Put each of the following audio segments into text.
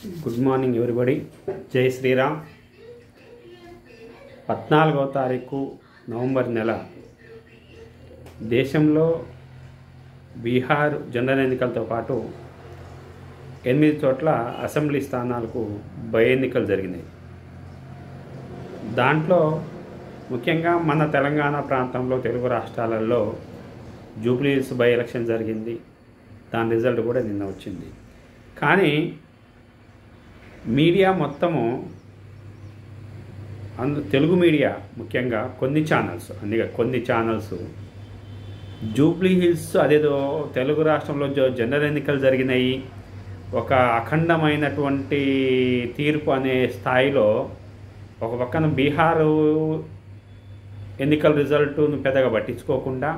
Good morning everybody. జై శ్రీరామ్. 14వ తారీఖు November నెల దేశంలో బీహార్ జనరల్ ఎన్నికలతో పాటు 8 చోట్ల అసెంబ్లీ స్థానాలకు బై ఎన్నికలు జరిగినాయి. దాంట్లో ముఖ్యంగా మన తెలంగాణ ప్రాంతంలో తెలుగు రాష్ట్రాలలో జూబ్లీ హిల్స్ బై ఎలక్షన్ జరిగింది. దాని రిజల్ట్ కూడా నిన్న వచ్చింది. కానీ మీడియా మొత్తము తెలుగు మీడియా ముఖ్యంగా కొన్ని ఛానల్స్ జూబ్లీ హిల్స్ అదేదో తెలుగు రాష్ట్రంలో జనరల్ ఎన్నికలు జరిగినాయి, ఒక అఖండమైనటువంటి తీర్పు అనే స్థాయిలో ఒక పక్కన బీహారు ఎన్నికల రిజల్ట్ను పెద్దగా పట్టించుకోకుండా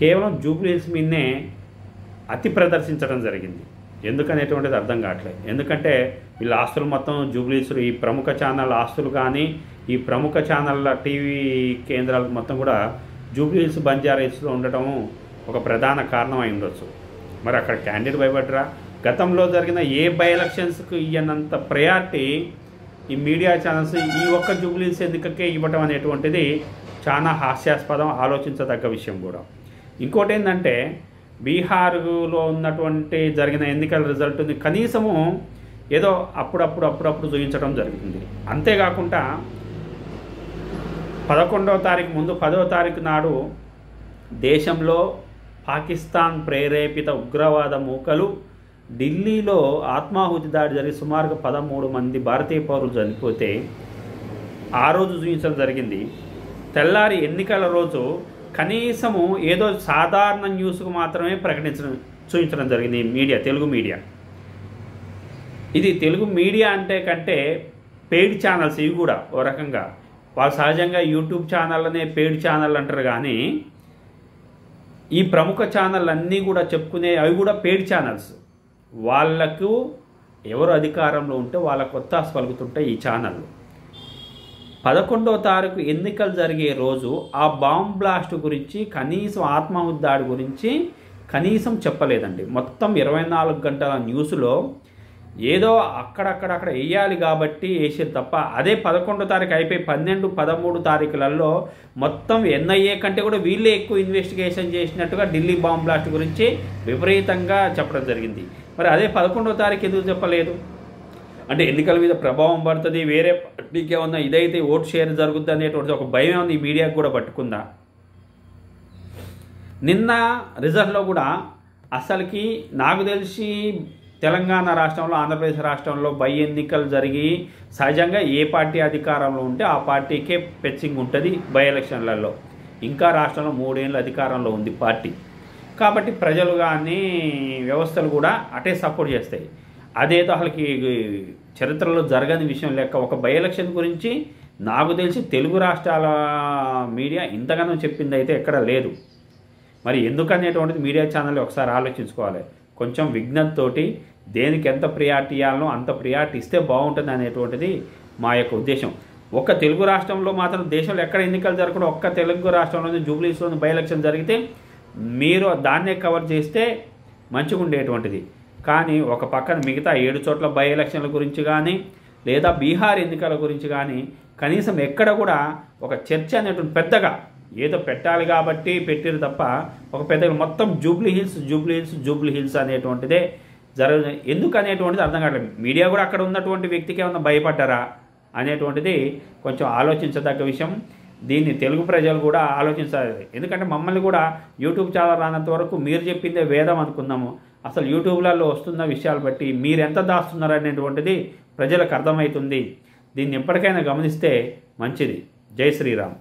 కేవలం జూబ్లీ హిల్స్ మీదనే అతి ప్రదర్శించడం జరిగింది. ఎందుకనేటువంటిది అర్థం కావట్లేదు. ఎందుకంటే వీళ్ళ ఆస్తులు మొత్తం జూబ్లీ హిల్స్, ఈ ప్రముఖ ఛానల్ ఆస్తులు కానీ ఈ ప్రముఖ ఛానళ్ళ టీవీ కేంద్రాలు మొత్తం కూడా జూబ్లీ హిల్స్ బంజారా హిల్స్లో ఉండటం ఒక ప్రధాన కారణం అయి ఉండొచ్చు. మరి అక్కడ క్యాండిడేట్ భయపడ్డరా? గతంలో జరిగిన ఏ బై ఎలక్షన్స్కి ఇవ్వనంత ప్రయారిటీ ఈ మీడియా ఛానల్స్ ఈ ఒక్క జూబ్లీ హిల్స్ ఎన్నికకే ఇవ్వటం అనేటువంటిది చాలా హాస్యాస్పదం, ఆలోచించదగ్గ విషయం కూడా. ఇంకోటి ఏంటంటే బీహార్లో ఉన్నటువంటి జరిగిన ఎన్నికల రిజల్ట్ని కనీసము ఏదో అప్పుడప్పుడు చూపించడం జరుగుతుంది. అంతేకాకుండా 11వ తారీఖు ముందు 10వ తారీఖు నాడు దేశంలో పాకిస్తాన్ ప్రేరేపిత ఉగ్రవాద మూకలు ఢిల్లీలో ఆత్మాహుతి దాడి జరిగి సుమారుగా 13 మంది భారతీయ పౌరులు చనిపోతే ఆ రోజు చూపించడం జరిగింది. తెల్లారి ఎన్నికల రోజు కనీసము ఏదో సాధారణ న్యూస్కు మాత్రమే చూపించడం జరిగింది మీడియా, తెలుగు మీడియా. ఇది తెలుగు మీడియా అంటే కంటే పెయిడ్ ఛానల్స్ ఇవి కూడా ఓ రకంగా వాళ్ళు సహజంగా యూట్యూబ్ ఛానళ్ళనే పెయిడ్ ఛానల్ అంటారు. కానీ ఈ ప్రముఖ ఛానల్ అన్నీ కూడా చెప్పుకునే అవి కూడా పెయిడ్ ఛానల్స్. వాళ్లకు ఎవరు అధికారంలో ఉంటే వాళ్ళకు కొత్త పలుకుతుంటాయి ఈ ఛానళ్ళు. 11వ తారీఖు ఎన్నికలు జరిగే రోజు ఆ బాంబ్ బ్లాస్ట్ గురించి కనీసం ఆత్మాహుతి దాడి గురించి కనీసం చెప్పలేదండి. మొత్తం 24 గంటల న్యూస్లో ఏదో అక్కడక్కడ వేయాలి కాబట్టి వేసారు తప్ప అదే 11వ తారీఖు అయిపోయి 12, 13 తారీఖులలో మొత్తం ఎన్ఐఏ కంటే కూడా వీళ్ళే ఎక్కువ ఇన్వెస్టిగేషన్ చేసినట్టుగా ఢిల్లీ బాంబ్ బ్లాస్ట్ గురించి విపరీతంగా చెప్పడం జరిగింది. మరి అదే 11వ తారీఖు ఎందుకు చెప్పలేదు? అంటే ఎన్నికల మీద ప్రభావం పడుతుంది, వేరే పార్టీకి ఏమన్నా ఇదైతే ఓటు షేర్ జరుగుద్ది అనేటువంటి ఒక భయం ఏమన్నా ఈ మీడియాకు కూడా పట్టుకుందా? నిన్న రిజల్ట్లో కూడా అసలుకి నాకు తెలిసి తెలంగాణ రాష్ట్రంలో, ఆంధ్రప్రదేశ్ రాష్ట్రంలో బై ఎన్నికలు జరిగి సహజంగా ఏ పార్టీ అధికారంలో ఉంటే ఆ పార్టీకే పెచ్చింగ్ ఉంటుంది బై ఎలక్షన్లలో. ఇంకా రాష్ట్రంలో 3 ఏళ్ళు అధికారంలో ఉంది పార్టీ కాబట్టి ప్రజలు కానీ వ్యవస్థలు కూడా అటే సపోర్ట్ చేస్తాయి. అదేదో అసలుకి చరిత్రలో జరగని విషయం లెక్క ఒక బై ఎలక్షన్ గురించి నాకు తెలిసి తెలుగు రాష్ట్రాల మీడియా ఇంతగానో చెప్పింది అయితే ఎక్కడ లేదు. మరి ఎందుకనేటువంటిది మీడియా ఛానల్ ఒకసారి ఆలోచించుకోవాలి. కొంచెం విజ్ఞతతోటి దేనికి ఎంత ప్రియారిటీ ఇవ్వాలనో అంత ప్రియారిటీ ఇస్తే బాగుంటుంది అనేటువంటిది మా యొక్క ఉద్దేశం. ఒక్క తెలుగు రాష్ట్రంలో మాత్రం దేశంలో ఎక్కడ ఎన్నికలు జరగకుండా ఒక్క తెలుగు రాష్ట్రంలోనే జూబ్లీ హిల్స్లోని బై ఎలక్షన్ జరిగితే మీరు దాన్నే కవర్ చేస్తే మంచిగా ఉండేటువంటిది. కానీ ఒక పక్కన మిగతా 7 చోట్ల బై ఎలక్షన్ల గురించి కానీ లేదా బీహార్ ఎన్నికల గురించి కానీ కనీసం ఎక్కడ కూడా ఒక చర్చ అనేటువంటి పెద్దగా ఏదో పెట్టాలి కాబట్టి పెట్టిరు తప్ప ఒక పెద్దగా మొత్తం జూబ్లీ హిల్స్ అనేటువంటిదే జరగదు. ఎందుకు అనేటువంటిది అర్థం కావట్లేదు. మీడియా కూడా అక్కడ ఉన్నటువంటి వ్యక్తికి ఏమన్నా భయపడ్డారా అనేటువంటిది కొంచెం ఆలోచించదగ్గ విషయం. దీన్ని తెలుగు ప్రజలు కూడా ఆలోచించాలి. ఎందుకంటే మమ్మల్ని కూడా యూట్యూబ్ ఛానల్ రానంత వరకు మీరు చెప్పిందే వేదం అనుకున్నాము. అసలు యూట్యూబ్లలో వస్తున్న విషయాలు బట్టి మీరు ఎంత దాస్తున్నారు అనేటువంటిది ప్రజలకు అర్థమవుతుంది. దీన్ని ఎప్పటికైనా గమనిస్తే మంచిది. జై శ్రీరామ్.